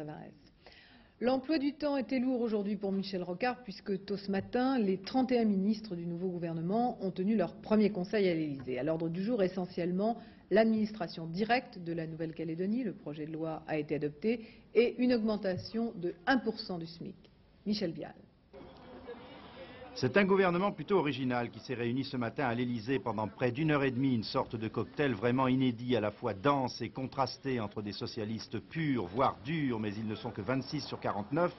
Tavares. L'emploi du temps était lourd aujourd'hui pour Michel Rocard puisque tôt ce matin, les 31 ministres du nouveau gouvernement ont tenu leur premier conseil à l'Élysée. À l'ordre du jour, essentiellement, l'administration directe de la Nouvelle-Calédonie, le projet de loi a été adopté, et une augmentation de 1% du SMIC. Michel Vial. C'est un gouvernement plutôt original qui s'est réuni ce matin à l'Élysée pendant près d'une heure et demie, une sorte de cocktail vraiment inédit, à la fois dense et contrasté entre des socialistes purs, voire durs, mais ils ne sont que 26 sur 49,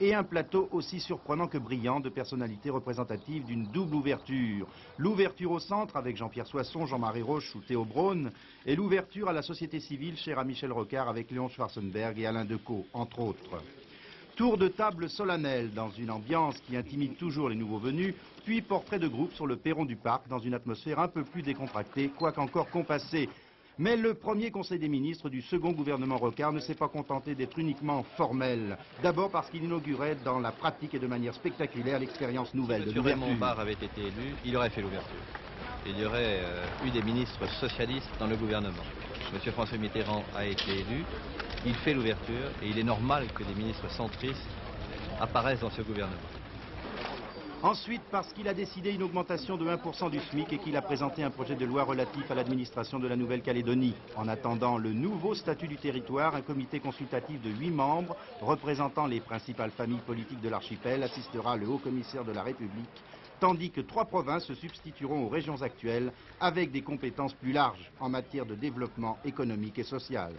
et un plateau aussi surprenant que brillant de personnalités représentatives d'une double ouverture. L'ouverture au centre avec Jean-Pierre Soisson, Jean-Marie Roche ou Théo Braun, et l'ouverture à la société civile chère à Michel Rocard avec Léon Schwarzenberg et Alain Decaux, entre autres. Tour de table solennel dans une ambiance qui intimide toujours les nouveaux venus, puis portrait de groupe sur le perron du parc dans une atmosphère un peu plus décontractée, quoique encore compassée. Mais le premier conseil des ministres du second gouvernement Rocard ne s'est pas contenté d'être uniquement formel. D'abord parce qu'il inaugurait dans la pratique et de manière spectaculaire l'expérience nouvelle de l'ouverture. Si M. Raymond Barre avait été élu, il aurait fait l'ouverture. Il y aurait eu des ministres socialistes dans le gouvernement. M. François Mitterrand a été élu, il fait l'ouverture et il est normal que des ministres centristes apparaissent dans ce gouvernement. Ensuite, parce qu'il a décidé une augmentation de 1% du SMIC et qu'il a présenté un projet de loi relatif à l'administration de la Nouvelle-Calédonie. En attendant le nouveau statut du territoire, un comité consultatif de 8 membres représentant les principales familles politiques de l'archipel assistera le haut-commissaire de la République, tandis que 3 provinces se substitueront aux régions actuelles avec des compétences plus larges en matière de développement économique et social.